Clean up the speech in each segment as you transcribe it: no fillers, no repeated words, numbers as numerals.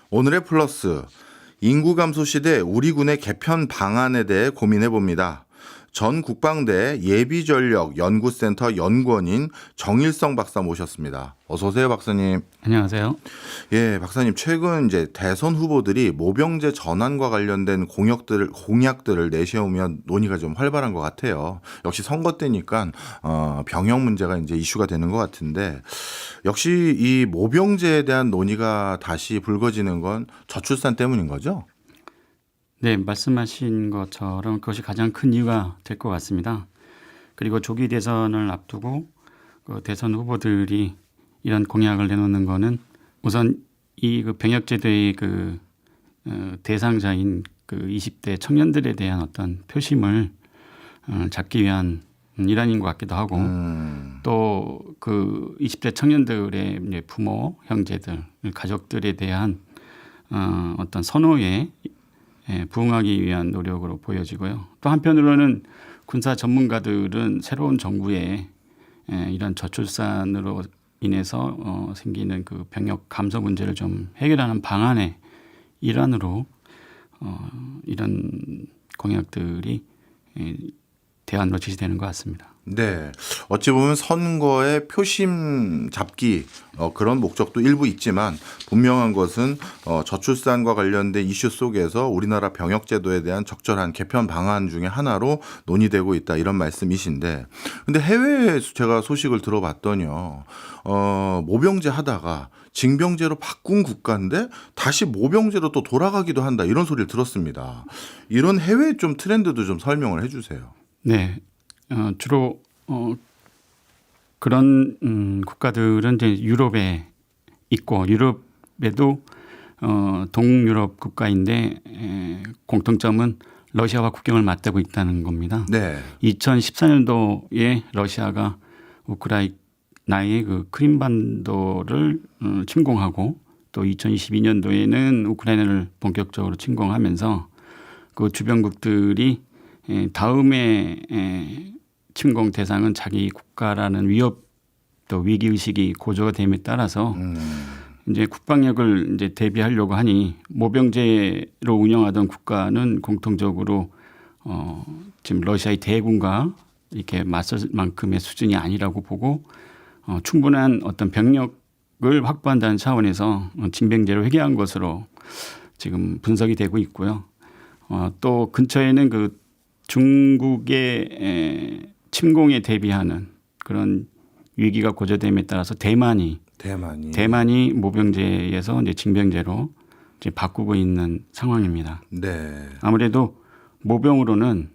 오늘의 플러스, 인구 감소 시대 우리 군의 개편 방안에 대해 고민해 봅니다. 전 국방대 예비전력 연구센터 연구원인 정일성 박사 모셨습니다. 어서 오세요, 박사님. 안녕하세요. 예, 박사님, 최근 이제 대선 후보들이 모병제 전환과 관련된 공약들을 내세우면 논의가 좀 활발한 것 같아요. 역시 선거 때니까 병역 문제가 이제 이슈가 되는 것 같은데, 역시 이 모병제에 대한 논의가 다시 불거지는 건 저출산 때문인 거죠? 네, 말씀하신 것처럼 그것이 가장 큰 이유가 될 것 같습니다. 그리고 조기 대선을 앞두고 그 대선 후보들이 이런 공약을 내놓는 거는 우선 이 병역제도의 대상자인 그 20대 청년들에 대한 어떤 표심을 잡기 위한 일환인 것 같기도 하고 또 그 20대 청년들의 이제 부모, 형제들, 가족들에 대한 어떤 선호에 부응하기 위한 노력으로 보여지고요. 또 한편으로는 군사 전문가들은 새로운 정부의 이런 저출산으로 인해서 생기는 그 병역 감소 문제를 좀 해결하는 방안의 일환으로 이런 공약들이 대안으로 제시되는 것 같습니다. 네. 어찌 보면 선거의 표심 잡기 그런 목적도 일부 있지만 분명한 것은 저출산과 관련된 이슈 속에서 우리나라 병역제도에 대한 적절한 개편 방안 중에 하나로 논의되고 있다 이런 말씀이신데 근데 해외에 제가 소식을 들어봤더니요. 모병제 하다가 징병제로 바꾼 국가인데 다시 모병제로 또 돌아가기도 한다 이런 소리를 들었습니다. 이런 해외 좀 트렌드도 좀 설명을 해 주세요. 네. 주로 그런 국가들은 이제 유럽에 있고 유럽에도 동유럽 국가인데 공통점은 러시아와 국경을 맞대고 있다는 겁니다. 네. 2014년도에 러시아가 우크라이나의 그 크림반도를 침공하고 또 2022년도에는 우크라이나를 본격적으로 침공하면서 그 주변국들이 다음에 침공 대상은 자기 국가라는 위협 또 위기 의식이 고조가 됨에 따라서 이제 국방력을 이제 대비하려고 하니 모병제로 운영하던 국가는 공통적으로 지금 러시아의 대군과 이렇게 맞설 만큼의 수준이 아니라고 보고 충분한 어떤 병력을 확보한다는 차원에서 징병제로 회귀한 것으로 지금 분석이 되고 있고요. 또 근처에는 그 중국의 침공에 대비하는 그런 위기가 고조됨에 따라서 대만이 모병제에서 이제 징병제로 이제 바꾸고 있는 상황입니다. 네. 아무래도 모병으로는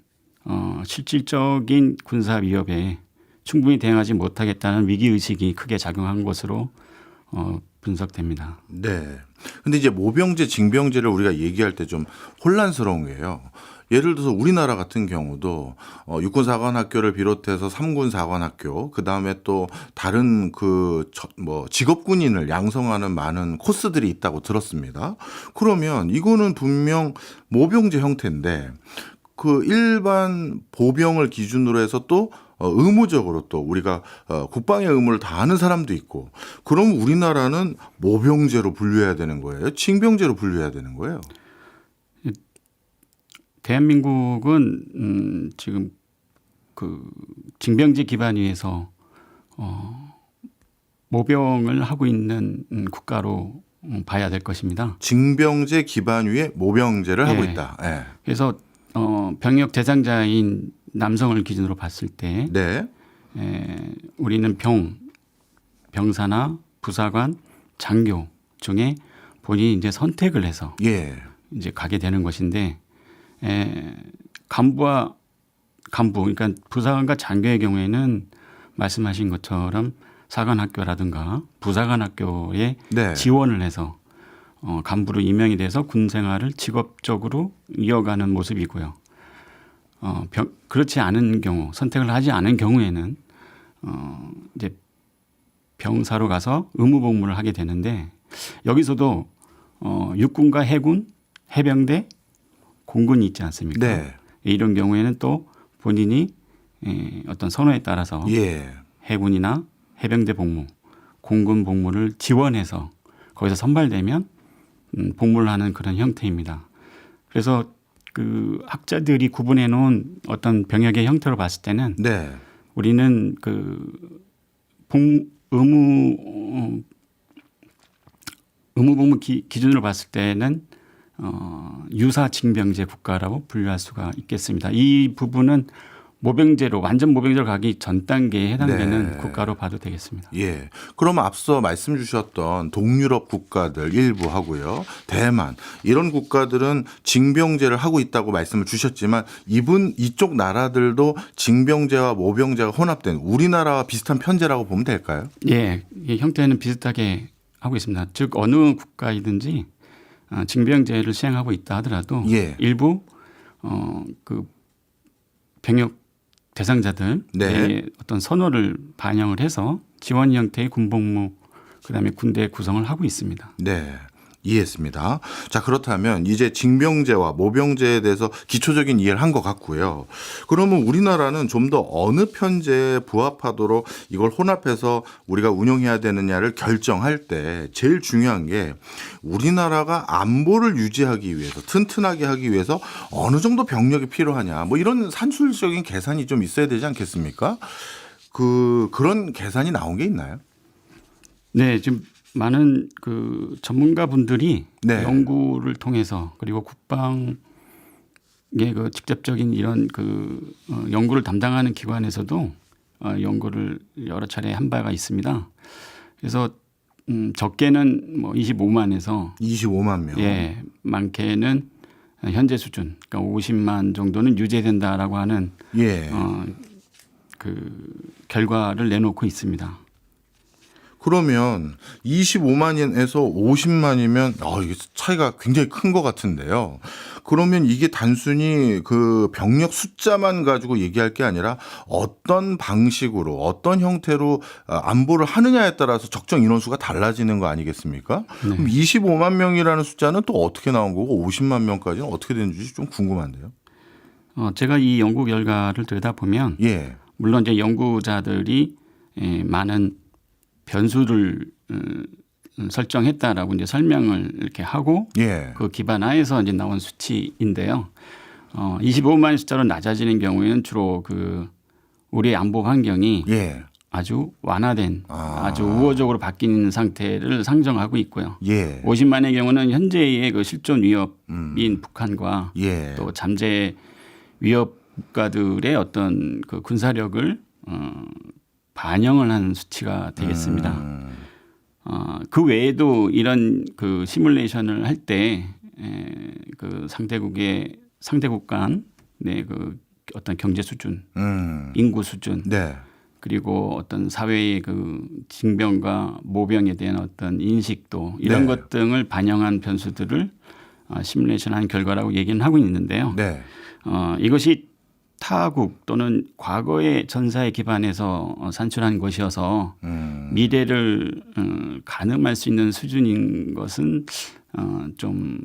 실질적인 군사 위협에 충분히 대응하지 못하겠다는 위기 의식이 크게 작용한 것으로 분석됩니다. 네. 근데 이제 모병제, 징병제를 우리가 얘기할 때 좀 혼란스러운 게요. 예를 들어서 우리나라 같은 경우도 육군사관학교를 비롯해서 삼군사관학교, 그 다음에 또 다른 직업군인을 양성하는 많은 코스들이 있다고 들었습니다. 그러면 이거는 분명 모병제 형태인데 그 일반 보병을 기준으로 해서 또 의무적으로 또 우리가 국방의 의무를 다하는 사람도 있고 그럼 우리나라는 모병제로 분류해야 되는 거예요? 징병제로 분류해야 되는 거예요? 대한민국은 지금 그 징병제 기반 위에서 모병을 하고 있는 국가로 봐야 될 것입니다. 징병제 기반 위에 모병제를 하고 있다. 네. 그래서 병역 대상자인 남성을 기준으로 봤을 때 네. 우리는 병사나 부사관, 장교 중에 본인이 이제 선택을 해서 이제 가게 되는 것인데 간부 그러니까 부사관과 장교의 경우에는 말씀하신 것처럼 사관학교라든가 부사관학교에 지원을 해서 간부로 임명이 돼서 군 생활을 직업적으로 이어가는 모습이고요. 그렇지 않은 경우, 선택을 하지 않은 경우에는 이제 병사로 가서 의무복무를 하게 되는데 여기서도 육군과 해군, 해병대, 공군이 있지 않습니까? 네. 이런 경우에는 또 본인이 어떤 선호에 따라서 해군이나 해병대 복무, 공군 복무를 지원해서 거기서 선발되면 복무를 그런 형태입니다. 그래서 그 학자들이 구분해 놓은 어떤 병역의 형태로 봤을 때는 네. 우리는 그 의무 복무 기준으로 봤을 때는 유사 징병제 국가라고 분류할 수가 있겠습니다. 이 부분은 모병제로 완전 모병제로 가기 전 단계에 해당되는 네. 국가로 봐도 되겠습니다. 예. 그럼 앞서 말씀 주셨던 동유럽 국가들 일부 하고요. 대만 이런 국가들은 징병제를 하고 있다고 말씀을 주셨지만 이쪽 나라들도 징병제와 모병제가 혼합된 우리나라와 비슷한 편제라고 보면 될까요? 예. 이 형태는 비슷하게 하고 있습니다. 즉 어느 국가이든지 징병제를 시행하고 있다 하더라도 예. 일부 그 병역 대상자들의 네. 어떤 선호를 반영을 해서 지원 형태의 군복무 그다음에 군대 구성을 하고 있습니다. 네. 이해했습니다. 자, 그렇다면 이제 징병제와 모병제에 대해서 기초적인 이해를 한 것 같고요. 그러면 우리나라는 좀 더 어느 편제에 부합하도록 이걸 혼합해서 우리가 운영해야 되느냐를 결정할 때 제일 중요한 게 우리나라가 안보를 유지하기 위해서 튼튼하게 하기 위해서 어느 정도 병력이 필요하냐 뭐 이런 산술적인 계산이 좀 있어야 되지 않겠습니까? 그런 계산이 나온 게 있나요? 네, 지금 많은 그 전문가분들이 네. 연구를 통해서 그리고 국방의 그 직접적인 이런 연구를 담당하는 기관에서도 연구를 여러 차례 한 바가 있습니다. 그래서 적게는 뭐 25만에서 25만 명. 예, 많게는 현재 수준 그러니까 50만 정도는 유지된다라고 하는 예. 그 결과를 내놓고 있습니다. 그러면 25만에서 50만이면 이게 차이가 굉장히 큰 것 같은데요. 그러면 이게 단순히 그 병력 숫자만 가지고 얘기할 게 아니라 어떤 방식으로 어떤 형태로 안보를 하느냐에 따라서 적정 인원수가 달라지는 거 아니겠습니까? 네. 그럼 25만 명이라는 숫자는 또 어떻게 나온 거고 50만 명까지는 어떻게 되는지 좀 궁금한데요. 제가 이 연구 결과를 들여다보면 예. 물론 이제 연구자들이 많은 변수를 설정했다라고 이제 설명을 이렇게 하고 예. 그 기반 하에서 이제 나온 수치인데요. 25만의 숫자로 낮아지는 경우에는 주로 그 우리의 안보 환경이 예. 아주 완화된 아주 우호적으로 바뀐 상태를 상정하고 있고요. 예. 50만의 경우는 현재의 그 실존 위협인 북한과 예. 또 잠재 위협 국가들의 어떤 그 군사력을 반영을 한 수치가 되겠습니다. 그 외에도 이런 그 시뮬레이션을 할 때 그 상대국 간 그 어떤 경제 수준, 인구 수준, 네. 그리고 어떤 사회의 그 징병과 모병에 대한 어떤 인식도 이런 네. 것 등을 반영한 변수들을 시뮬레이션한 결과라고 얘기는 하고 있는데요. 네. 이것이 타국 또는 과거의 전사에 기반해서 산출한 것이어서 미래를 가늠할 수 있는 수준인 것은 좀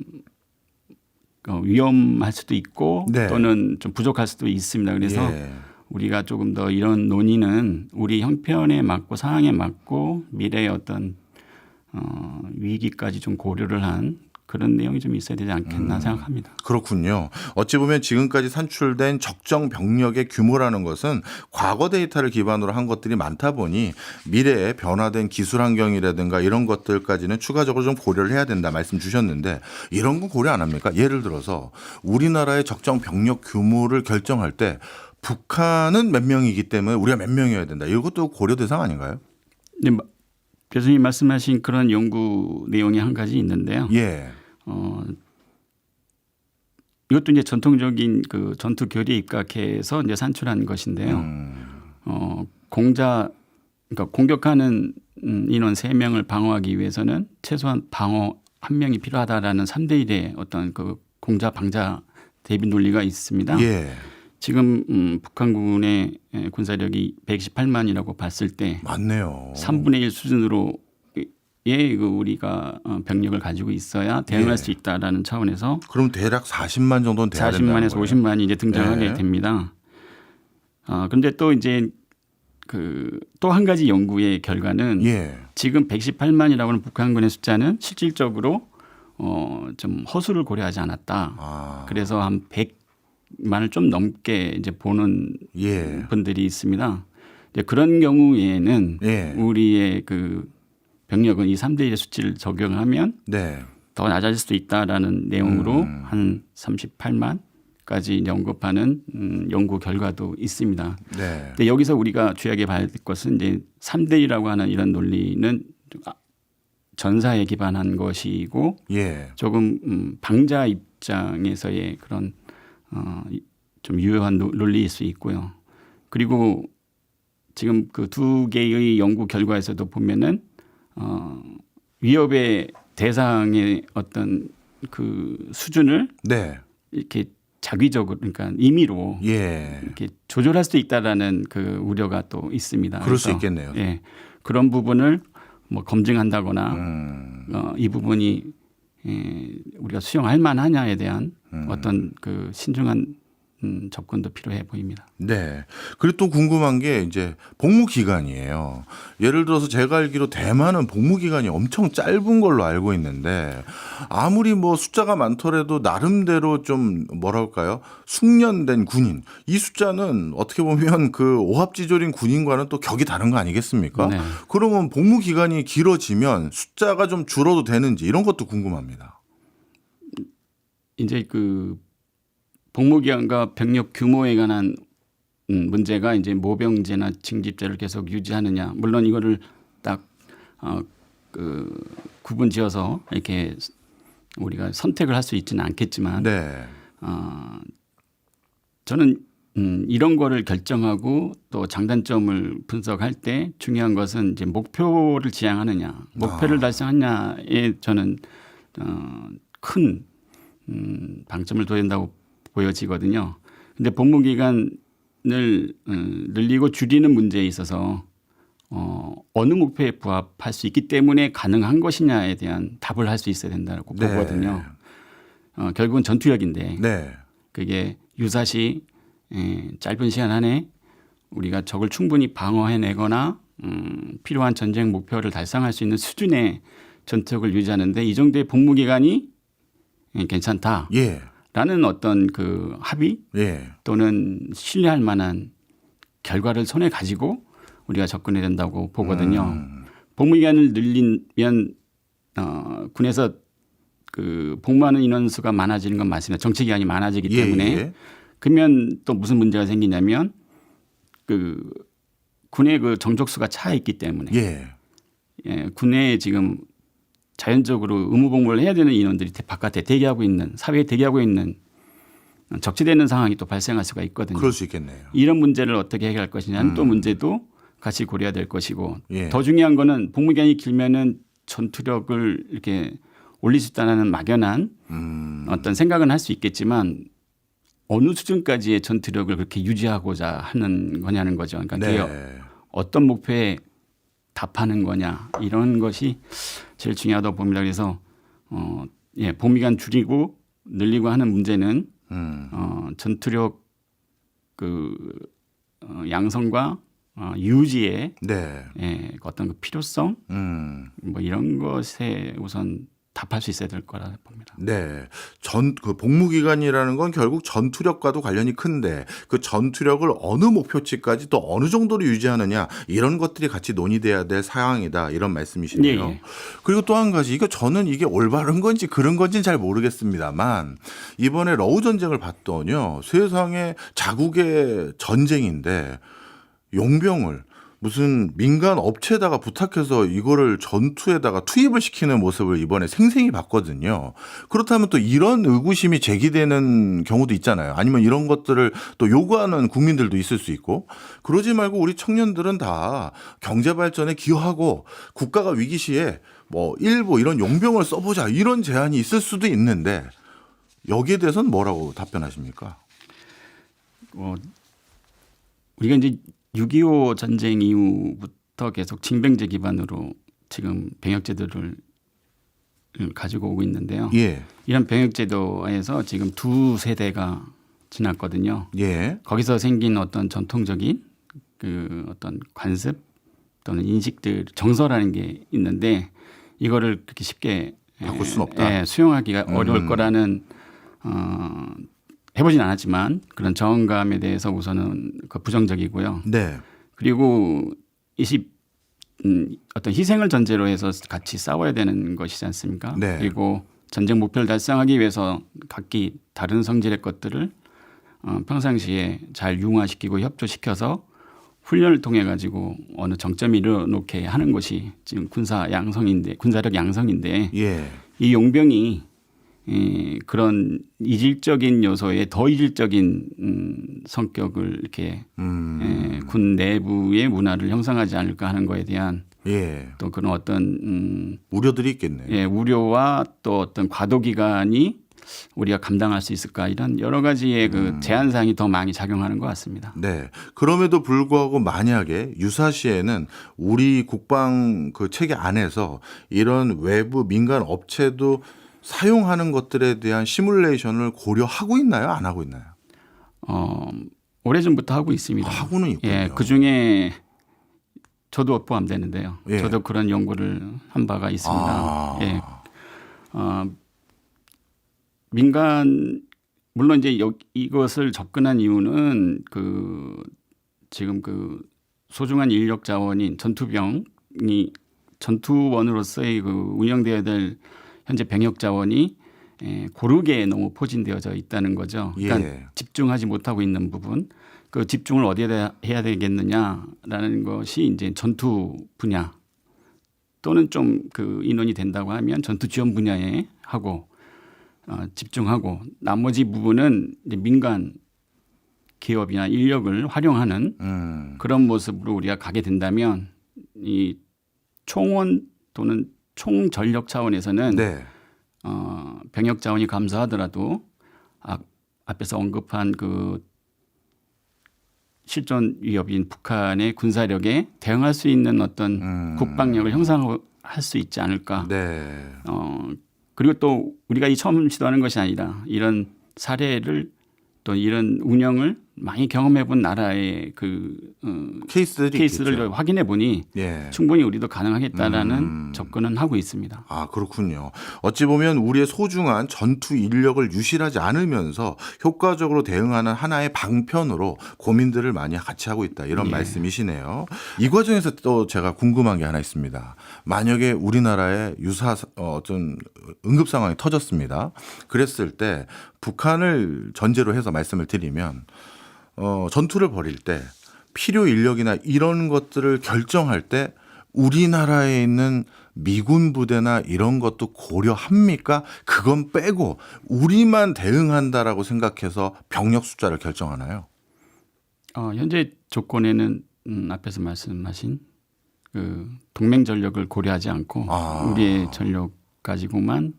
위험할 수도 있고 네. 또는 좀 부족할 수도 있습니다. 그래서 예. 우리가 조금 더 이런 논의는 우리 형편에 맞고 상황에 맞고 미래의 어떤 위기까지 좀 고려를 한 그런 내용이 좀 있어야 되지 않겠나 생각합니다. 그렇군요. 어찌 보면 지금까지 산출된 적정 병력의 규모라는 것은 과거 데이터를 기반으로 한 것들이 많다 보니 미래에 변화된 기술 환경이라든가 이런 것들까지는 추가적으로 좀 고려를 해야 된다 말씀 주셨는데 이런 건 고려 안 합니까? 예를 들어서 우리나라의 적정 병력 규모를 결정할 때 북한은 몇 명이기 때문에 우리가 몇 명이어야 된다. 이것도 고려 대상 아닌가요? 네, 교수님 말씀하신 그런 연구 내용이 한 가지 있는데요. 예. 이것도 이제 전통적인 그 전투 교리에 입각해서 이제 산출한 것인데요. 그러니까 공격하는 인원 3명을 방어하기 위해서는 최소한 방어 1명이 필요하다라는 3대 1의 어떤 그 공자 방자 대비 논리가 있습니다. 예. 지금 북한군의 군사력이 128만이라고 봤을 때 맞네요. 3분의 1 수준으로 우리가 병력을 가지고 있어야 대응할 예. 수 있다라는 차원에서 그럼 대략 40만 정도는 돼야 된다는 40만에서 거예요. 50만이 이제 등장하게 네. 됩니다. 그런데 또 이제 또 한 가지 연구의 결과는 예. 지금 118만이라고 하는 북한군의 숫자는 실질적으로 좀 허술을 고려하지 않았다. 아. 그래서 한 100만을 좀 넘게 이제 보는 예. 분들이 있습니다. 이제 그런 경우에는 예. 우리의 그 병력은 이 3대 1의 수치를 적용하면 네. 더 낮아질 수도 있다라는 내용으로 한 38만까지 언급하는 연구 결과도 있습니다. 네. 근데 여기서 우리가 주의하게 봐야 될 것은 이제 3대 1이라고 하는 이런 논리는 전사에 기반한 것이고 예. 조금 방자 입장에서의 그런 좀 유효한 논리일 수 있고요. 그리고 지금 그 두 개의 연구 결과에서도 보면은 위협의 대상의 어떤 그 수준을 네. 이렇게 자기적으로 그러니까 임의로 예. 이렇게 조절할 수 있다라는 그 우려가 또 있습니다. 그럴 수 그래서, 있겠네요. 예, 그런 부분을 뭐 검증한다거나 이 부분이 우리가 수용할 만하냐에 대한 어떤 그 신중한 접근도 필요해 보입니다. 네. 그리고 또 궁금한 게 이제 복무 기간이에요. 예를 들어서 제가 알기로 대만은 복무 기간이 엄청 짧은 걸로 알고 있는데 아무리 뭐 숫자가 많더라도 나름대로 좀 뭐랄까요? 숙련된 군인. 이 숫자는 어떻게 보면 그 오합지졸인 군인과는 또 격이 다른 거 아니겠습니까? 네. 그러면 복무 기간이 길어지면 숫자가 좀 줄어도 되는지 이런 것도 궁금합니다. 이제 그 복무기간과 병력 규모에 관한 문제가 이제 모병제나 징집제를 계속 유지하느냐. 물론 이거를 딱 그 구분지어서 이렇게 우리가 선택을 할 수 있지는 않겠지만 네. 저는 이런 거를 결정하고 또 장단점을 분석할 때 중요한 것은 이제 목표를 지향하느냐, 목표를 달성하느냐에 저는 큰 방점을 둬야 된다고 보여지거든요. 근데 복무 기간을 늘리고 줄이는 문제에 있어서 어느 목표에 부합할 수 있기 때문에 가능한 것이냐에 대한 답을 할 수 있어야 된다고 네. 보거든요. 결국은 전투력인데 네. 그게 유사시 짧은 시간 안에 우리가 적을 충분히 방어해내거나 필요한 전쟁 목표를 달성할 수 있는 수준의 전투력을 유지하는데 이 정도의 복무 기간이 괜찮다. 예. 라는 어떤 그 합의 예. 또는 신뢰할 만한 결과를 손에 가지고 우리가 접근해야 된다고 보거든요. 복무 기간을 늘리면 군에서 그 복무하는 인원수가 많아지는 건 맞습니다. 정치 기간이 많아지기 때문에 예. 그러면 또 무슨 문제가 생기냐면 그 군의 그 정족수가 차 있기 때문에 예. 군에 지금 자연적으로 의무 복무를 해야 되는 인원들이 바깥에 대기하고 있는 사회에 대기하고 있는 적치되는 상황이 또 발생할 수가 있거든요. 그럴 수 있겠네요. 이런 문제를 어떻게 해결할 것이냐는 또 문제도 같이 고려해야 될 것이고 예. 더 중요한 거는 복무 기간이 길면은 전투력을 이렇게 올릴 수 있다는 막연한 어떤 생각은 할 수 있겠지만 어느 수준까지의 전투력을 그렇게 유지하고자 하는 거냐는 거죠. 그러니까 네. 그게 어떤 목표에 답하는 거냐 이런 것이 제일 중요하다고 봅니다. 그래서 복무 기간 줄이고 늘리고 하는 문제는 전투력 그 양성과 유지의 네. 어떤 그 필요성 뭐 이런 것에 우선 답할 수 있어야 될 거라 봅니다. 네. 그 복무 기간이라는 건 결국 전투력과도 관련이 큰데 그 전투력을 어느 목표치까지 또 어느 정도로 유지하느냐 이런 것들이 같이 논의돼야 될 사항이다 이런 말씀이시네요. 예. 그리고 또 한 가지 저는 이게 올바른 건지 그런 건지는 잘 모르겠습니다만 이번에 러우 전쟁을 봤더니요. 세상에 자국의 전쟁인데 용병을 무슨 민간 업체에다가 부탁해서 이거를 전투에다가 투입을 시키는 모습을 이번에 생생히 봤거든요. 그렇다면 또 이런 의구심이 제기되는 경우도 있잖아요. 아니면 이런 것들을 또 요구하는 국민들도 있을 수 있고 그러지 말고 우리 청년들은 다 경제 발전에 기여하고 국가가 위기 시에 뭐 일부 이런 용병을 써보자 이런 제안이 있을 수도 있는데 여기에 대해서는 뭐라고 답변하십니까? 우리가 이제 6.25 전쟁 이후부터 계속 징병제 기반으로 지금 병역제도를 가지고 오고 있는데요. 예. 이런 병역제도에서 지금 두 세대가 지났거든요. 예. 거기서 생긴 어떤 전통적인 그 어떤 관습 또는 인식들 정서라는 게 있는데 이거를 그렇게 쉽게 바꿀 수는 없다. 수용하기가 어려울 거라는 해보진 않았지만 그런 저항감에 대해서 우선은 그 부정적이고요. 네. 그리고 어떤 희생을 전제로 해서 같이 싸워야 되는 것이지 않습니까? 네. 그리고 전쟁 목표를 달성하기 위해서 각기 다른 성질의 것들을 평상시에 잘 융화시키고 협조시켜서 훈련을 통해 가지고 어느 정점에 이르놓게 하는 것이 지금 군사력 양성인데 예. 이 용병이 그런 이질적인 요소에 더 이질적인 성격을 이렇게 군 내부의 문화를 형성하지 않을까 하는 거에 대한 예. 또 그런 어떤 우려들이 있겠네요. 우려와 또 어떤 과도 기간이 우리가 감당할 수 있을까 이런 여러 가지의 그 제한 사항이 더 많이 작용하는 것 같습니다. 네. 그럼에도 불구하고 만약에 유사시에는 우리 국방 그 체계 안에서 이런 외부 민간 업체도 사용하는 것들에 대한 시뮬레이션을 고려하고 있나요? 안 하고 있나요? 오래전부터 하고 있습니다. 하고는 있군요. 예, 그 중에 저도 포함되는데요. 예. 저도 그런 연구를 한 바가 있습니다. 예. 민간 물론 이제 이것을 접근한 이유는 지금 소중한 인력 자원인 전투병이 전투원으로서의 운영되어야 될 현재 병역 자원이 고르게 너무 포진되어져 있다는 거죠. 그러니까 예. 집중하지 못하고 있는 부분, 그 집중을 어디에 해야 되겠느냐라는 것이 이제 전투 분야 또는 좀 인원이 된다고 하면 전투 지원 분야에 하고 집중하고 나머지 부분은 이제 민간 기업이나 인력을 활용하는 그런 모습으로 우리가 가게 된다면 이 총원 또는 총전력 차원에서는 네. 병역 자원이 감소하더라도 앞에서 언급한 실존 위협인 북한의 군사력에 대응할 수 있는 어떤 국방력을 형성할 수 있지 않을까. 네. 그리고 또 우리가 처음 시도하는 것이 아니라 이런 사례를 또 이런 운영을 많이 경험해 본 나라의 케이스를 있겠죠. 확인해 보니 예. 충분히 우리도 가능하겠다라는 접근은 하고 있습니다. 아, 그렇군요. 어찌 보면 우리의 소중한 전투 인력을 유실하지 않으면서 효과적으로 대응하는 하나의 방편으로 고민들을 많이 같이 하고 있다. 이런 말씀이시네요. 이 과정에서 또 제가 궁금한 게 하나 있습니다. 만약에 우리나라에 어떤 응급 상황이 터졌습니다. 그랬을 때 북한을 전제로 해서 말씀을 드리면 전투를 벌일 때 필요 인력이나 이런 것들을 결정할 때 우리나라에 있는 미군 부대나 이런 것도 고려합니까? 그건 빼고 우리만 대응한다라고 생각해서 병력 숫자를 결정하나요? 현재 조건에는 앞에서 말씀하신 동맹 전력을 고려하지 않고 우리의 전력 가지고만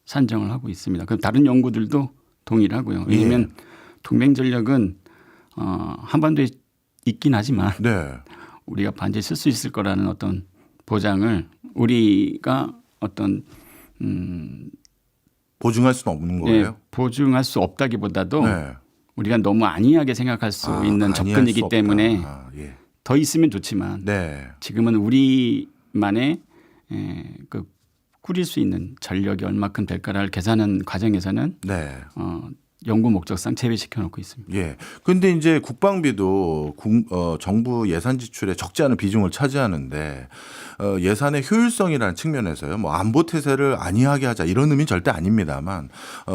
산정을 하고 있습니다. 그럼 다른 연구들도 동일하고요. 왜냐하면 동맹 전력은 한반도에 있긴 하지만 네. 우리가 반드시 쓸 수 있을 거라는 어떤 보장을 우리가 어떤 보증할 수는 없는 거예요? 보증할 수 없다기보다도 네. 우리가 너무 안이하게 생각할 수 있는 접근이기 때문에 더 있으면 좋지만 지금은 우리만의 꾸릴 수 있는 전력이 얼마큼 될까를 계산하는 과정에서는 연구 목적상 제외시켜 놓고 있습니다. 예. 근데 이제 국방비도 정부 예산 지출에 적지 않은 비중을 차지하는데 예산의 효율성이라는 측면에서요. 뭐 안보 태세를 안이하게 하자 이런 의미는 절대 아닙니다만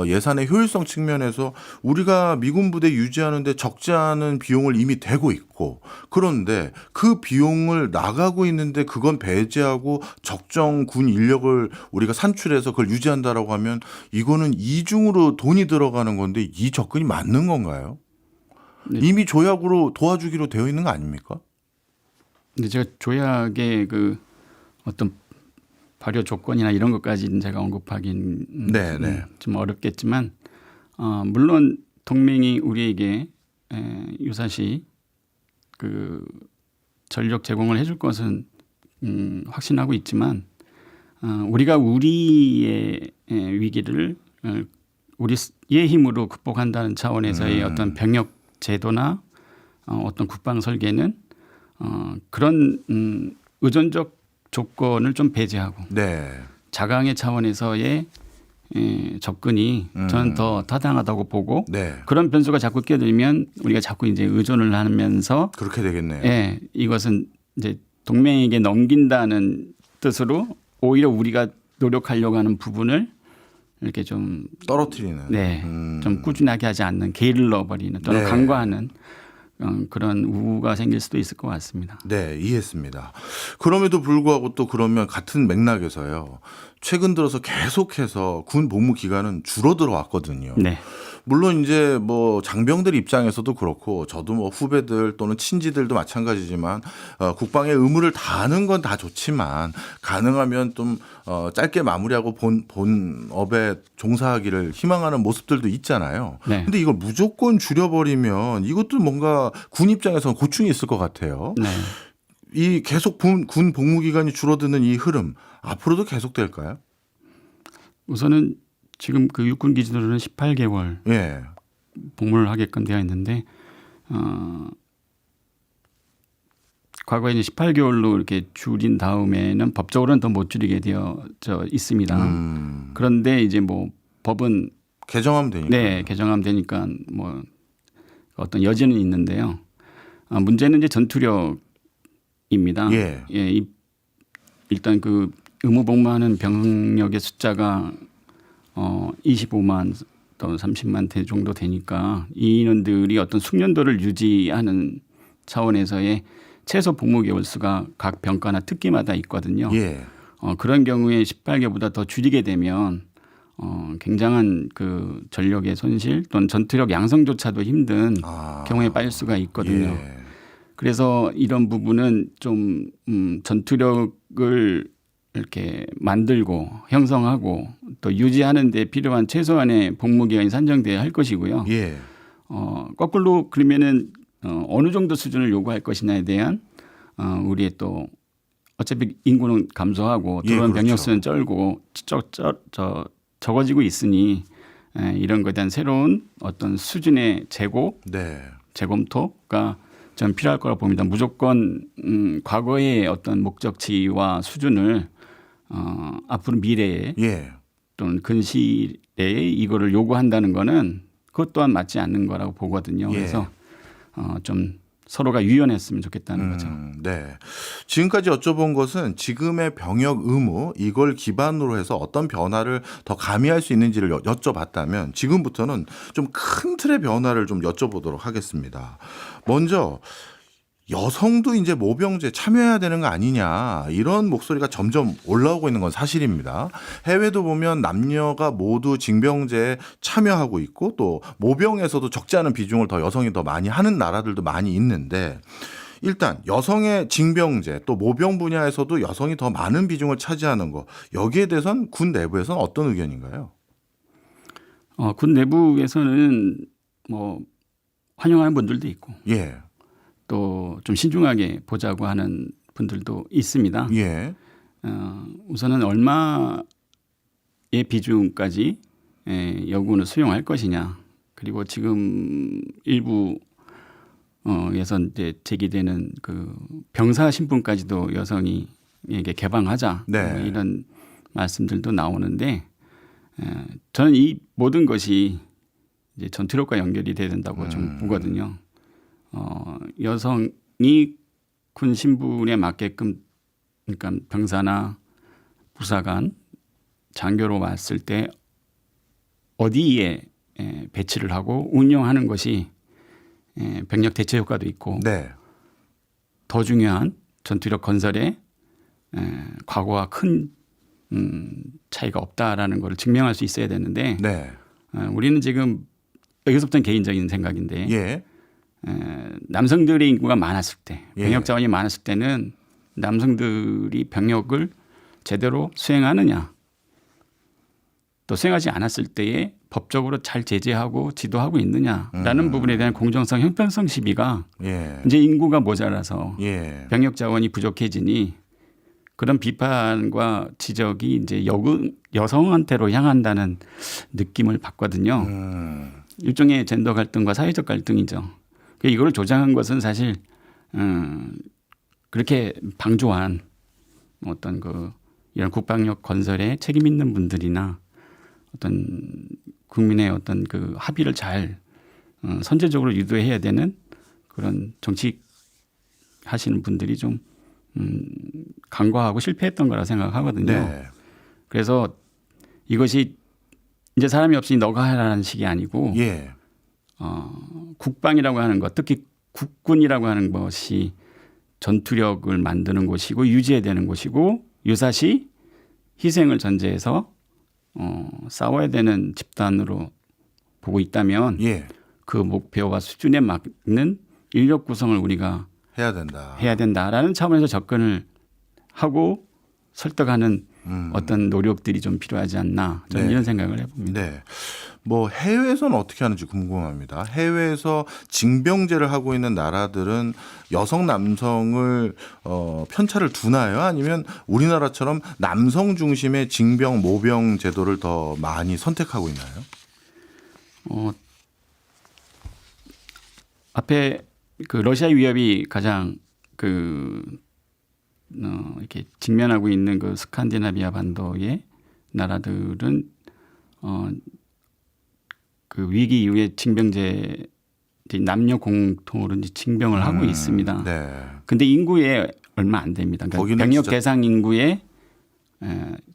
예산의 효율성 측면에서 우리가 미군 부대 유지하는데 적지 않은 비용을 이미 대고 있고 그런데 그 비용을 나가고 있는데 그건 배제하고 적정 군 인력을 우리가 산출해서 그걸 유지한다라고 하면 이거는 이중으로 돈이 들어가는 건데 이 접근이 맞는 건가요? 네. 이미 조약으로 도와주기로 되어 있는 거 아닙니까? 근데 제가 조약의 어떤 발효 조건이나 이런 것까지는 제가 언급하긴 좀 어렵겠지만 물론 동맹이 우리에게 유사시 전력 제공을 해줄 것은 확신하고 있지만 우리가 우리의 위기를 우리의 힘으로 극복한다는 차원에서의 어떤 병역 제도나 어떤 국방 설계는 그런 의존적 조건을 좀 배제하고 자강의 차원에서의 접근이 저는 더 타당하다고 보고 네. 그런 변수가 자꾸 끼어들면 우리가 자꾸 이제 의존을 하면서 그렇게 되겠네요. 예, 이것은 이제 동맹에게 넘긴다는 뜻으로 오히려 우리가 노력하려고 하는 부분을 이렇게 좀 떨어뜨리는. 네, 좀 꾸준하게 하지 않는 게을러 버리는 또는 네. 간과하는 그런 우가 생길 수도 있을 것 같습니다. 네, 이해했습니다. 그럼에도 불구하고 또 그러면 같은 맥락에서요. 최근 들어서 계속해서 군 복무 기간은 줄어들어 왔거든요. 네, 물론 이제 뭐 장병들 입장에서도 그렇고 저도 뭐 후배들 또는 친지들도 마찬가지지만 국방의 의무를 다하는 건 다 좋지만 가능하면 좀 짧게 마무리하고 본업에 종사하기를 희망하는 모습들도 있잖아요. 네. 근데 이걸 무조건 줄여버리면 이것도 뭔가 군 입장에서는 고충이 있을 것 같아요. 네. 이 계속 군 복무 기간이 줄어드는 이 흐름 앞으로도 계속될까요? 우선은 지금 그 육군 기준으로는 18개월 예. 복무를 하게끔 되어 있는데 과거에 이제 18개월로 이렇게 줄인 다음에는 법적으로는 더 못 줄이게 되어져 있습니다. 그런데 이제 뭐 법은 개정하면 되니까. 네 개정하면 되니까 뭐 어떤 여지는 있는데요. 문제는 이제 전투력입니다. 예. 일단 그 의무 복무하는 병력의 숫자가 25만 또 30만 대 정도 되니까 이 인원들이 어떤 숙련도를 유지하는 차원에서의 최소 복무 개월 수가 각 병과나 특기마다 있거든요. 예. 그런 경우에 18개보다 더 줄이게 되면 굉장한 그 전력의 손실 또는 전투력 양성조차도 힘든 경우에 빠질 수가 있거든요. 예. 그래서 이런 부분은 좀 전투력을 이렇게 만들고 형성하고 또 유지하는 데 필요한 최소한의 복무 기간이 산정돼야 할 것이고요. 예. 거꾸로 그러면은 어느 정도 수준을 요구할 것이냐에 대한 우리의 또 어차피 인구는 감소하고 예, 들어온 병력 그렇죠. 수는 쩔고 적어지고 있으니 이런 것에 대한 새로운 어떤 수준의 네. 재검토가 전 필요할 거라고 봅니다. 무조건 과거의 어떤 목적치와 수준을 앞으로 미래에 예. 또는 근시일에 이거를 요구한다는 거는 그것 또한 맞지 않는 거라고 보거든요. 예. 그래서 좀 서로가 유연했으면 좋겠다는 거죠. 네. 지금까지 여쭤본 것은 지금의 병역 의무 이걸 기반으로 해서 어떤 변화를 더 가미할 수 있는지를 여쭤봤다면 지금부터는 좀 큰 틀의 변화를 좀 여쭤보도록 하겠습니다. 먼저 여성도 이제 모병제 참여해야 되는 거 아니냐 이런 목소리가 점점 올라오고 있는 건 사실입니다. 해외도 보면 남녀가 모두 징병제에 참여하고 있고 또 모병에서도 적지 않은 비중을 더 여성이 더 많이 하는 나라들도 많이 있는데 일단 여성의 징병제 또 모병 분야에서도 여성이 더 많은 비중을 차지하는 거 여기에 대해서는 군 내부에서는 어떤 의견인가요? 군 내부에서는 뭐 환영하는 분들도 있고 예. 또 좀 신중하게 보자고 하는 분들도 있습니다. 예. 우선은 얼마의 비중까지 여군을 수용할 것이냐. 그리고 지금 일부 에서 이제 제기되는 그 병사 신분까지도 여성이에게 개방하자. 네. 뭐 이런 말씀들도 나오는데 저는 이 모든 것이 이제 전투력과 연결이 돼야 된다고 좀 보거든요. 여성이 군 신분에 맞게끔 그러니까 병사나 부사관, 장교로 왔을 때 어디에 배치를 하고 운영하는 것이 병력 대체 효과도 있고 네. 더 중요한 전투력 건설에 과거와 큰 차이가 없다라는 걸 증명할 수 있어야 되는데 네. 우리는 지금 여기서부터는 개인적인 생각인데 예. 남성들의 인구가 많았을 때 예. 병력 자원이 많았을 때는 남성들이 병력을 제대로 수행하느냐 또 수행하지 않았을 때에 법적으로 잘 제재하고 지도하고 있느냐라는 부분에 대한 공정성 형평성 시비가 예. 이제 인구가 모자라서 예. 병력 자원이 부족해지니 그런 비판과 지적이 이제 여성한테로 향한다는 느낌을 받거든요. 일종의 젠더 갈등과 사회적 갈등이죠. 이걸 조장한 것은 사실 그렇게 방조한 어떤 그 이런 국방력 건설에 책임 있는 분들이나 어떤 국민의 어떤 그 합의를 잘 선제적으로 유도해야 되는 그런 정치 하시는 분들이 좀 간과하고 실패했던 거라 생각하거든요. 네. 그래서 이것이 이제 사람이 없으니 너가 하라는 식이 아니고 예. 국방이라고 하는 것, 특히 국군이라고 하는 것이 전투력을 만드는 곳이고 유지해야 되는 곳이고 유사시 희생을 전제해서 싸워야 되는 집단으로 보고 있다면 예. 그 목표와 수준에 맞는 인력 구성을 우리가 해야 된다라는 차원에서 접근을 하고 설득하는 어떤 노력들이 좀 필요하지 않나 저는 네. 이런 생각을 해봅니다. 네. 뭐 해외에서는 어떻게 하는지 궁금합니다. 해외에서 징병제를 하고 있는 나라들은 여성 남성을 편차를 두나요? 아니면 우리나라처럼 남성 중심의 징병 모병 제도를 더 많이 선택하고 있나요? 앞에 그 러시아 위협이 가장 이렇게 직면하고 있는 그 스칸디나비아 반도의 나라들은 그 위기 이후에 징병제 남녀 공통으로 이제 징병을 하고 있습니다. 네. 근데 인구에 얼마 안 됩니다. 그러니까 거기는 병력 진짜- 대상 인구의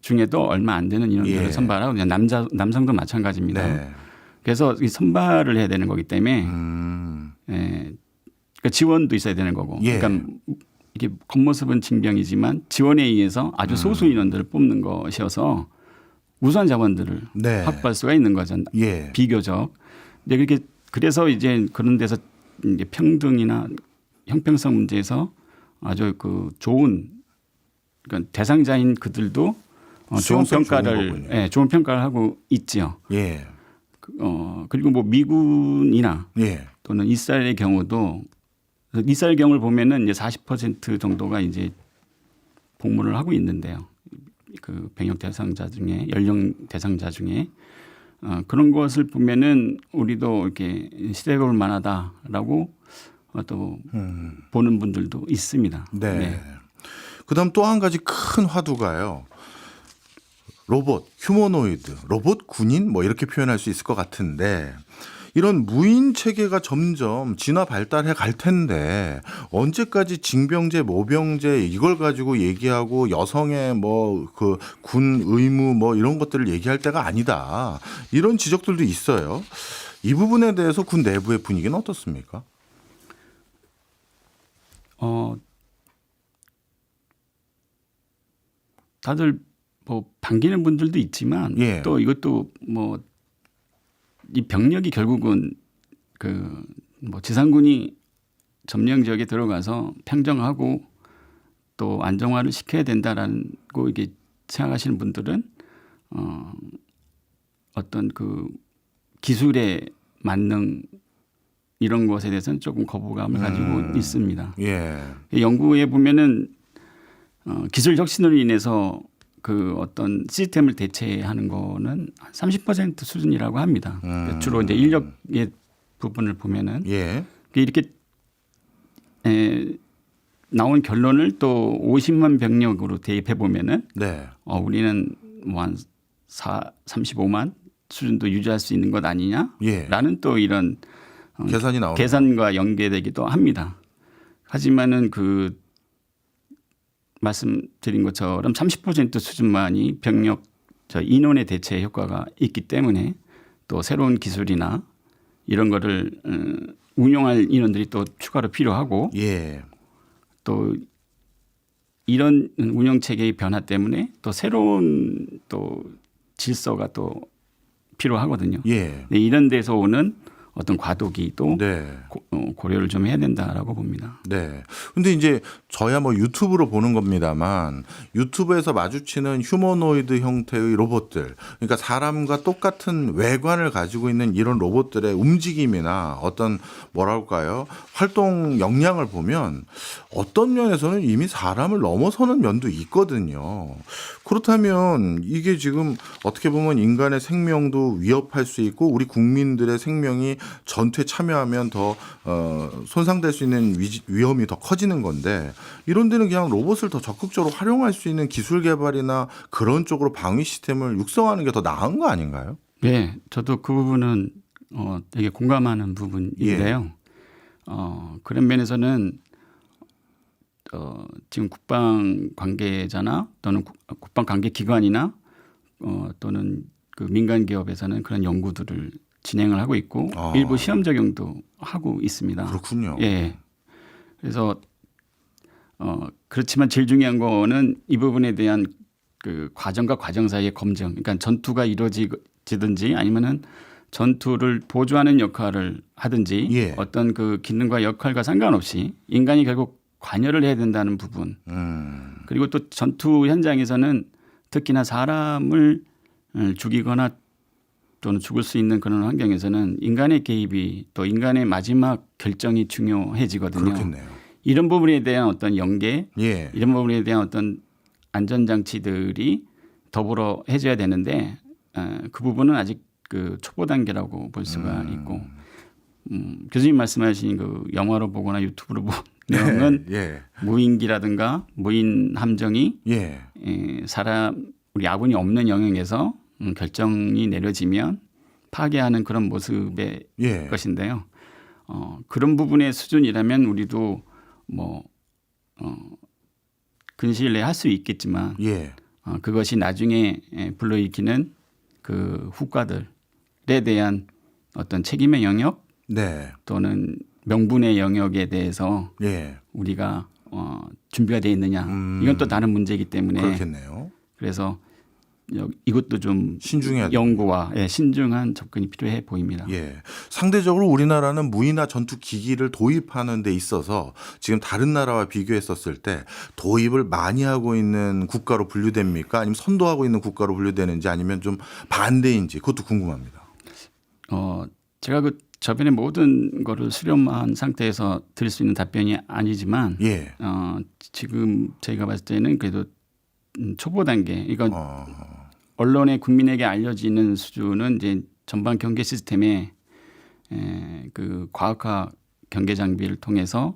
중에도 얼마 안 되는 인원들을 예. 선발하고 그냥 남성도 마찬가지입니다. 네. 그래서 이 선발을 해야 되는 거기 때문에 그러니까 지원도 있어야 되는 거고. 예. 그러니까 이게 겉모습은 징병이지만 지원에 의해서 아주 소수 인원들을 뽑는 것이어서 우수한 자원들을 네. 확보할 수가 있는 거죠. 예. 비교적. 근데 그렇게 그래서 이제 그런 데서 이제 평등이나 형평성 문제에서 아주 그 좋은 그러니까 대상자인 그들도 좋은 수용성 좋은 평가를 거군요. 좋은 평가를 하고 있지요. 예. 그리고 뭐 미군이나 예. 또는 이스라엘의 경우도 이스라엘 경우를 보면은 이제 40% 정도가 이제 복무를 하고 있는데요. 그 병역 대상자 중에 연령 대상자 중에 그런 것을 보면은 우리도 이렇게 시대에 볼 만하다라고 또 보는 분들도 있습니다. 네. 그다음 또 한 가지 큰 화두가요. 로봇, 휴머노이드, 로봇 군인 뭐 이렇게 표현할 수 있을 것 같은데 이런 무인 체계가 점점 진화 발달해 갈 텐데 언제까지 징병제, 모병제 이걸 가지고 얘기하고 여성의 뭐 그 군 의무 뭐 이런 것들을 얘기할 때가 아니다. 이런 지적들도 있어요. 이 부분에 대해서 군 내부의 분위기는 어떻습니까? 다들 뭐 반기는 분들도 있지만 예. 또 이것도 뭐 이 병력이 결국은 그 뭐 지상군이 점령 지역에 들어가서 평정하고 또 안정화를 시켜야 된다라고 이게 생각하시는 분들은 어떤 그 기술의 만능 이런 것에 대해서는 조금 거부감을 가지고 있습니다. 예. 연구에 보면은 기술 혁신으로 인해서 그 어떤 시스템을 대체하는 거는 한 30% 수준이라고 합니다. 주로 이제 인력의 부분을 보면은 예. 이렇게 나온 결론을 또 50만 병력으로 대입해 보면은 네. 우리는 뭐 한 35만 수준도 유지할 수 있는 것 아니냐라는 예. 또 이런 계산이 나오는 계산과 연계되기도 합니다. 하지만은 그 말씀드린 것처럼 30% 수준만이 병력 인원의 대체 효과가 있기 때문에 또 새로운 기술이나 이런 거를 운용할 인원들이 또 추가로 필요하고 예. 또 이런 운영 체계의 변화 때문에 또 새로운 또 질서가 또 필요하거든요. 예. 네, 이런 데서 오는 어떤 과도기도 네. 고려를 좀 해야 된다라고 봅니다. 네. 근데 이제 저야 뭐 유튜브로 보는 겁니다만 유튜브에서 마주치는 휴머노이드 형태의 로봇들, 그러니까 사람과 똑같은 외관을 가지고 있는 이런 로봇들의 움직임이나 어떤 뭐랄까요? 활동 역량을 보면 어떤 면에서는 이미 사람을 넘어서는 면도 있거든요. 그렇다면 이게 지금 어떻게 보면 인간의 생명도 위협할 수 있고 우리 국민들의 생명이 전투에 참여하면 더 손상될 수 있는 위험이 더 커지는 건데 이런 데는 그냥 로봇을 더 적극적으로 활용할 수 있는 기술 개발이나 그런 쪽으로 방위 시스템을 육성하는 게 더 나은 거 아닌가요? 네, 저도 그 부분은 되게 공감하는 부분인데요. 그런 면에서는 지금 국방 관계자나 또는 국방 관계 기관이나 또는 그 민간 기업에서는 그런 연구들을 진행을 하고 있고 일부 시험 적용도 하고 있습니다. 그렇군요. 예. 그래서 그렇지만 제일 중요한 거는 이 부분에 대한 그 과정과 과정 사이의 검증. 그러니까 전투가 이루어지든지 아니면은 전투를 보조하는 역할을 하든지 예. 어떤 그 기능과 역할과 상관없이 인간이 결국 관여를 해야 된다는 부분. 그리고 또 전투 현장에서는 특히나 사람을 죽이거나 또는 죽을 수 있는 그런 환경에서는 인간의 개입이 또 인간의 마지막 결정이 중요해지거든요. 그렇겠네요. 이런 부분에 대한 어떤 연계, 예. 이런 부분에 대한 어떤 안전장치들이 더불어 해줘야 되는데 그 부분은 아직 그 초보 단계라고 볼 수가 있고 교수님 말씀하신 그 영화로 보거나 유튜브로 본 내용은 예. 무인기라든가 무인 함정이 예. 우리 아군이 없는 영역에서 결정이 내려지면 파괴하는 그런 모습의 예. 것인데요. 그런 부분의 수준이라면 우리도 근시일 내에 할 수 있겠지만 예. 그것이 나중에 불러일으키는 그 후과들에 대한 어떤 책임의 영역 네. 또는 명분의 영역에 대해서 예. 우리가 준비가 되어 있느냐 이건 또 다른 문제이기 때문에 그렇겠네요. 그래서 이것도 좀 신중해야 연구와 신중한 접근이 필요해 보입니다. 예. 상대적으로 우리나라는 무인화 전투 기기를 도입하는 데 있어서 지금 다른 나라와 비교했었을 때 도입을 많이 하고 있는 국가로 분류됩니까? 아니면 선도하고 있는 국가로 분류되는지 아니면 좀 반대인지 그것도 궁금합니다. 제가 그 저변의 모든 거를 수렴한 상태에서 드릴 수 있는 답변이 아니지만 예. 지금 저희가 봤을 때는 그래도 초보 단계 이건 언론에 국민에게 알려지는 수준은 이제 전방 경계 시스템에 그 과학화 경계 장비를 통해서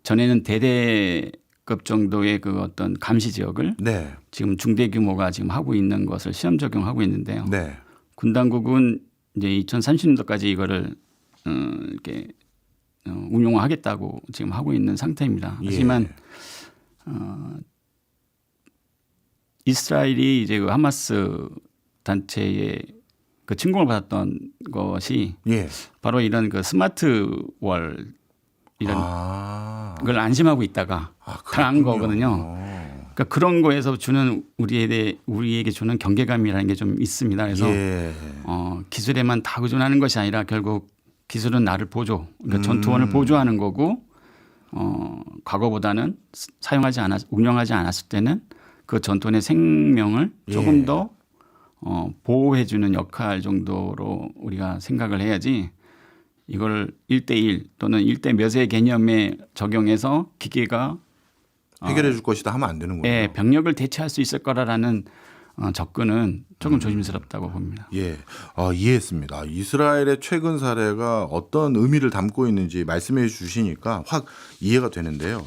전에는 대대급 정도의 그 어떤 감시 지역을 네. 지금 중대 규모가 지금 하고 있는 것을 시험 적용하고 있는데요. 네. 군 당국은 이제 2030년도까지 이거를 이렇게 운용하겠다고 지금 하고 있는 상태입니다. 하지만 이스라엘이 이제 그 하마스 단체의 그 침공을 받았던 것이 예. 바로 이런 그 스마트 월 이런 걸 안심하고 있다가 당한 거거든요. 그러니까 그런 거에서 주는 우리에게 주는 경계감이라는 게 좀 있습니다. 그래서 예. 기술에만 다 의존하는 것이 아니라 결국 기술은 나를 그러니까 전투원을 보조하는 거고 과거보다는 운영하지 않았을 때는 그 전투원의 생명을 조금 더 보호해주는 역할 정도로 우리가 생각을 해야지 이걸 1대1 또는 1대 몇의 개념에 적용해서 기계가 해결해 줄 것이다 하면 안 되는군요. 예, 병력을 대체할 수 있을 거라는 접근은 조금 조심스럽다고 봅니다. 예, 이해했습니다. 이스라엘의 최근 사례가 어떤 의미를 담고 있는지 말씀해 주시니까 확 이해가 되는데요.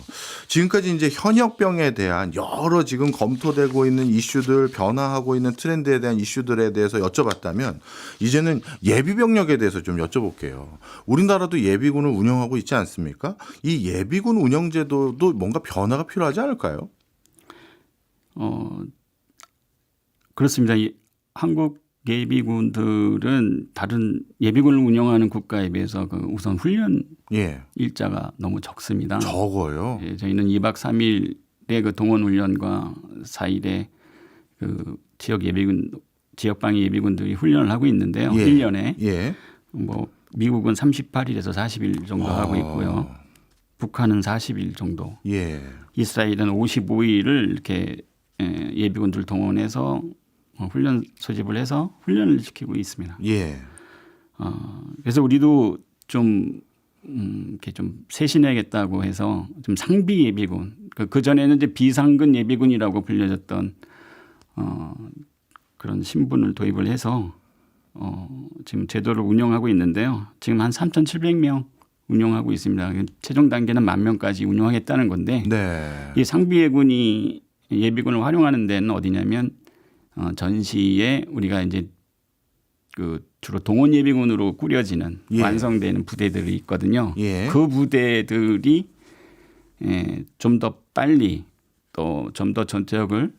지금까지 이제 현역병에 대한 여러 지금 검토되고 있는 이슈들, 변화하고 있는 트렌드에 대한 이슈들에 대해서 여쭤봤다면 이제는 예비병력에 대해서 좀 여쭤볼게요. 우리나라도 예비군을 운영하고 있지 않습니까? 이 예비군 운영제도도 뭔가 변화가 필요하지 않을까요? 그렇습니다. 한국 예비군들은 다른 예비군을 운영하는 국가에 비해서 그 우선 훈련 일자가 너무 적습니다. 적어요. 예, 저희는 2박 3일의 그 동원 훈련과 4일의 그 지역 방위 예비군들이 훈련을 하고 있는데요. 1년에 뭐 미국은 38일에서 40일 정도 하고 있고요. 북한은 40일 정도. 이스라엘은 55일을 이렇게 예비군들 동원해서 훈련 소집을 해서 훈련을 시키고 있습니다. 그래서 우리도 좀 이렇게 좀 쇄신해야겠다고 해서 좀 상비 예비군 그 전에는 이제 비상근 예비군이라고 불려졌던 그런 신분을 도입을 해서 지금 제도를 운영하고 있는데요. 지금 한 3,700명 운영하고 있습니다. 최종 단계는 10,000명까지 운영하겠다는 건데 네. 이 상비예군이 예비군을 활용하는 데는 어디냐면 전시에 우리가 이제 그 주로 동원 예비군으로 꾸려지는 예. 완성되는 부대들이 있거든요. 예. 그 부대들이 좀 더 빨리 또 좀 더 전투력을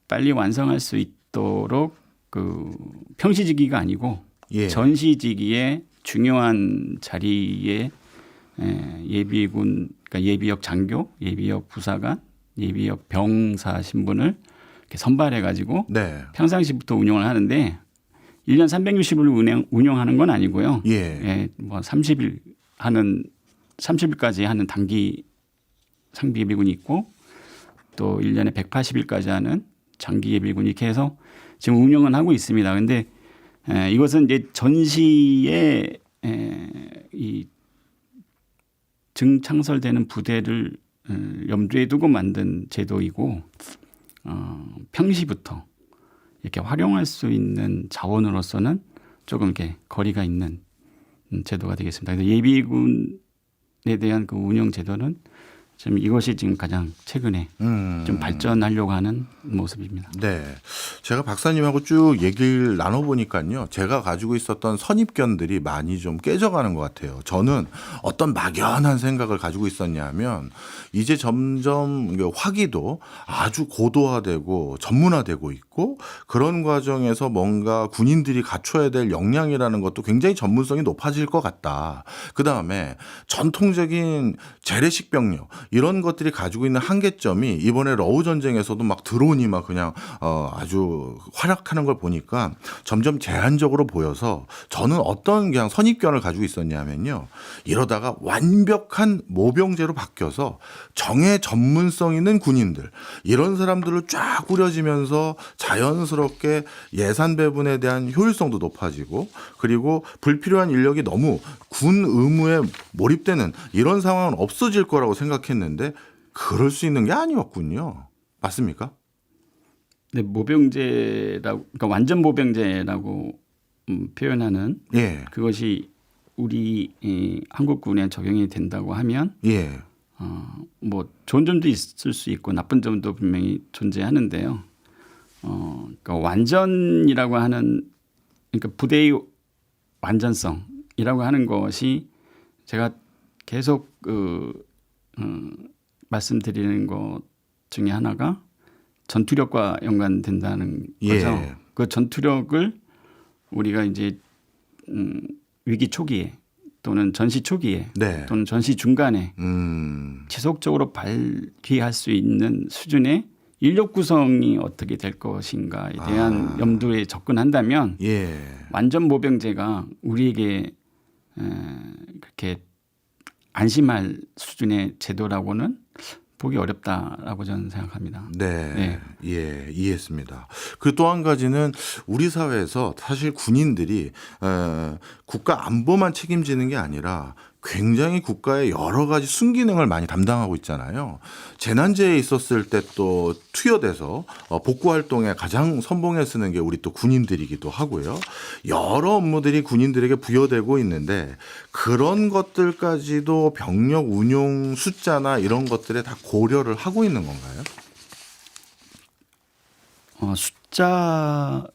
빨리 완성할 수 있도록 그 평시지기가 아니고 예. 전시지기에 중요한 자리에 예비군, 그러니까 예비역 장교, 예비역 부사관, 예비역 병사 신분을 이렇게 선발해 가지고 네. 평상시부터 운영을 하는데 1년 360일 운영하는 건 아니고요. 예. 뭐 30일까지 하는 단기 상비 예비군이 있고 또 1년에 180일까지 하는 장기 예비군이 이렇게 해서 지금 운영은 하고 있습니다. 그런데 이것은 이제 전시에 이 증창설되는 부대를 염두에 두고 만든 제도이고 평시부터 이렇게 활용할 수 있는 자원으로서는 조금 이렇게 거리가 있는 제도가 되겠습니다. 그래서 예비군에 대한 그 운영 제도는 지금 이것이 지금 가장 최근에 좀 발전하려고 하는 모습입니다. 네. 제가 박사님하고 쭉 얘기를 나눠보니까요. 제가 가지고 있었던 선입견들이 많이 좀 깨져가는 것 같아요. 저는 어떤 막연한 생각을 가지고 있었냐면 이제 점점 화기도 아주 고도화되고 전문화되고 있고 그런 과정에서 뭔가 군인들이 갖춰야 될 역량이라는 것도 굉장히 전문성이 높아질 것 같다. 그다음에 전통적인 재래식 병력 이런 것들이 가지고 있는 한계점이 이번에 러우 전쟁에서도 막 드론이 막 그냥 아주 활약하는 걸 보니까 점점 제한적으로 보여서 저는 어떤 그냥 선입견을 가지고 있었냐면요. 이러다가 완벽한 모병제로 바뀌어서 정예 전문성 있는 군인들 이런 사람들을 쫙 꾸려지면서 자연스럽게 예산 배분에 대한 효율성도 높아지고 그리고 불필요한 인력이 너무 군 의무에 몰입되는 이런 상황은 없어질 거라고 생각했는데 그럴 수 있는 게 아니었군요. 맞습니까? 네, 모병제라고 그러니까 완전 모병제라고 표현하는 예. 그것이 우리 한국군에 적용이 된다고 하면 예. 뭐 좋은 점도 있을 수 있고 나쁜 점도 분명히 존재하는데요. 그러니까 완전이라고 하는 그러니까 부대의 완전성이라고 하는 것이 제가 계속 말씀드리는 것 중에 하나가 전투력과 연관된다는 거죠. 예. 그 전투력을 우리가 이제 위기 초기에 또는 전시 초기에 네. 또는 전시 중간에 지속적으로 발휘할 수 있는 수준의 인력 구성이 어떻게 될 것인가에 대한 염두에 접근한다면 예. 완전 모병제가 우리에게 그렇게 안심할 수준의 제도라고는 보기 어렵다라고 저는 생각합니다. 네. 네. 예, 이해했습니다. 그리고 또 한 가지는 우리 사회에서 사실 군인들이 국가 안보만 책임지는 게 아니라 굉장히 국가의 여러 가지 순기능을 많이 담당하고 있잖아요. 재난재해 있었을 때 또 투여돼서 복구 활동에 가장 선봉에 쓰는 게 우리 또 군인들이기도 하고요. 여러 업무들이 군인들에게 부여되고 있는데 그런 것들까지도 병력 운용 숫자나 이런 것들에 다 고려를 하고 있는 건가요? 숫자에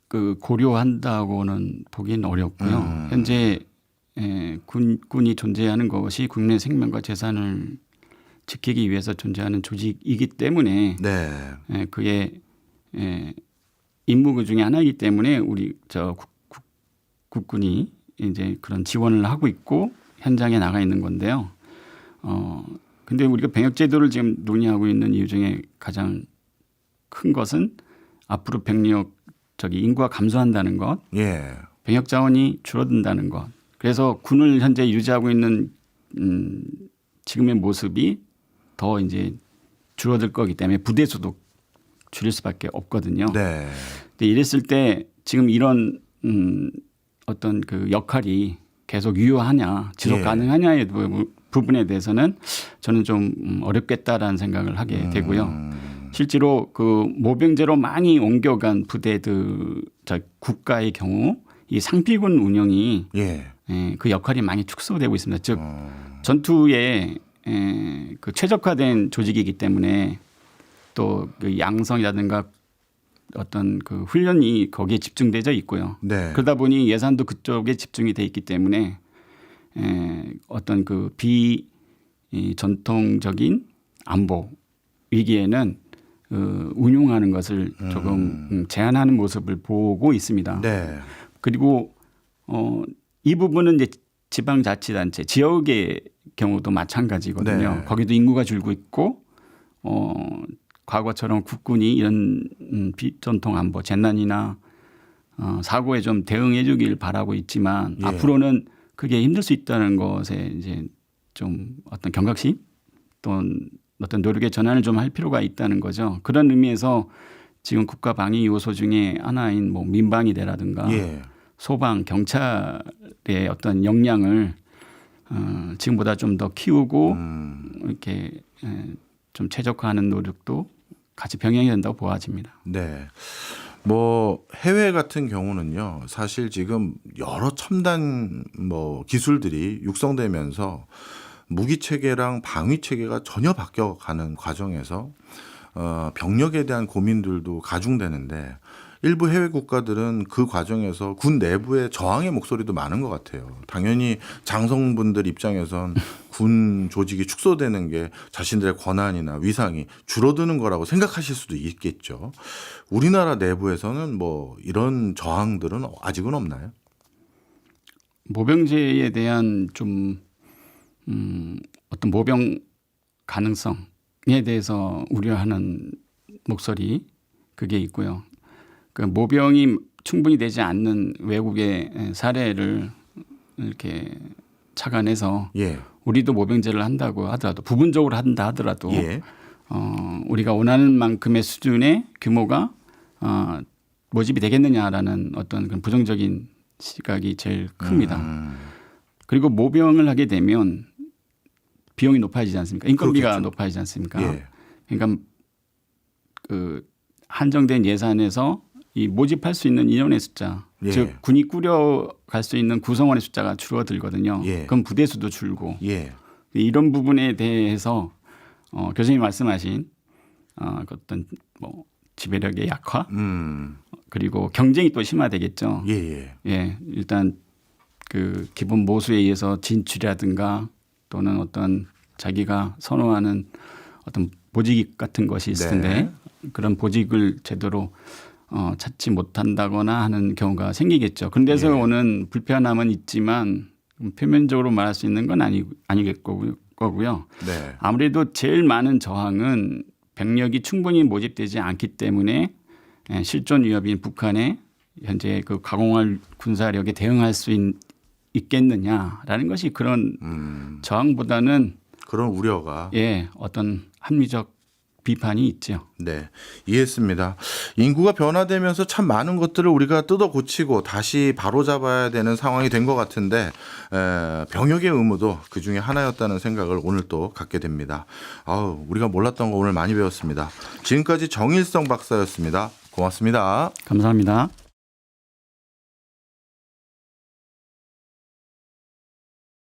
그 고려한다고는 보기는 어렵고요. 현재 군이 존재하는 것이 국민의 생명과 재산을 지키기 위해서 존재하는 조직이기 때문에 네. 그의 임무 중에 하나이기 때문에 우리 국군이 이제 그런 지원을 하고 있고 현장에 나가 있는 건데요. 근데 우리가 병역 제도를 지금 논의하고 있는 이유 중에 가장 큰 것은 앞으로 병력 인구가 감소한다는 것, 예. 병역 자원이 줄어든다는 것. 그래서 군을 현재 유지하고 있는 지금의 모습이 더 이제 줄어들 거기 때문에 부대 수도 줄일 수밖에 없거든요. 네. 근데 이랬을 때 지금 이런 어떤 그 역할이 계속 유효하냐, 지속 예. 가능하냐의 부분에 대해서는 저는 좀 어렵겠다라는 생각을 하게 되고요. 실제로 그 모병제로 많이 옮겨간 부대들 국가의 경우 이 상비군 운영이 예. 그 역할이 많이 축소되고 있습니다. 즉 전투에 그 최적화된 조직이기 때문에 또 그 양성이라든가 어떤 그 훈련이 거기에 집중되어 있고요. 네. 그러다 보니 예산도 그쪽에 집중이 돼 있기 때문에 어떤 그 전통적인 안보 위기에는 운용하는 것을 조금 제한하는 모습을 보고 있습니다. 네. 그리고 이 부분은 이제 지방자치단체 지역의 경우도 마찬가지거든요. 네. 거기도 인구가 줄고 있고 과거처럼 국군이 이런 비전통 안보 재난이나 사고에 좀 대응해 주길 바라고 있지만 예. 앞으로는 그게 힘들 수 있다는 것에 이제 좀 어떤 경각심 또는 어떤 노력의 전환을 좀 할 필요가 있다는 거죠. 그런 의미에서 지금 국가 방위 요소 중에 하나인 뭐 민방위대라든가 예. 소방, 경찰의 어떤 역량을 지금보다 좀 더 키우고 이렇게 좀 최적화하는 노력도 같이 병행해야 된다고 보아집니다. 네. 뭐 해외 같은 경우는요. 사실 지금 여러 첨단 뭐 기술들이 육성되면서 무기 체계랑 방위 체계가 전혀 바뀌어가는 과정에서 병력에 대한 고민들도 가중되는데 일부 해외 국가들은 그 과정에서 군 내부의 저항의 목소리도 많은 것 같아요. 당연히 장성분들 입장에선 군 조직이 축소되는 게 자신들의 권한이나 위상이 줄어드는 거라고 생각하실 수도 있겠죠. 우리나라 내부에서는 뭐 이런 저항들은 아직은 없나요? 모병제에 대한 좀 어떤 모병 가능성에 대해서 우려하는 목소리 그게 있고요. 그 모병이 충분히 되지 않는 외국의 사례를 이렇게 착안해서 예. 우리도 모병제를 한다고 하더라도 부분적으로 한다 하더라도 예. 우리가 원하는 만큼의 수준의 규모가 모집이 되겠느냐라는 어떤 그런 부정적인 시각이 제일 큽니다. 그리고 모병을 하게 되면 비용이 높아지지 않습니까? 인건비가 그렇겠죠. 높아지지 않습니까? 예. 그러니까 그 한정된 예산에서 이 모집할 수 있는 인원의 숫자, 예. 즉 군이 꾸려갈 수 있는 구성원의 숫자가 줄어들거든요. 예. 그럼 부대 수도 줄고 예. 이런 부분에 대해서 교수님 말씀하신 그 어떤 뭐 지배력의 약화 그리고 경쟁이 또 심화되겠죠. 예. 예, 일단 그 기본 모수에 의해서 진출이라든가 또는 어떤 자기가 선호하는 어떤 보직 같은 것이 있을 텐데 네. 그런 보직을 제대로 찾지 못한다거나 하는 경우가 생기겠죠. 그런 데서 예. 오는 불편함은 있지만 표면적으로 말할 수 있는 건 아니겠고요. 네. 아무래도 제일 많은 저항은 병력이 충분히 모집되지 않기 때문에 실존 위협인 북한의 현재 그 가공할 군사력에 대응할 수 있겠느냐라는 것이 그런 저항보다는 그런 우려가 어떤 합리적 비판이 있죠. 네, 이해했습니다. 인구가 변화되면서 참 많은 것들을 우리가 뜯어 고치고 다시 바로잡아야 되는 상황이 된 것 같은데 병역의 의무도 그 중에 하나였다는 생각을 오늘 또 갖게 됩니다. 우리가 몰랐던 거 오늘 많이 배웠습니다. 지금까지 정일성 박사였습니다. 고맙습니다. 감사합니다.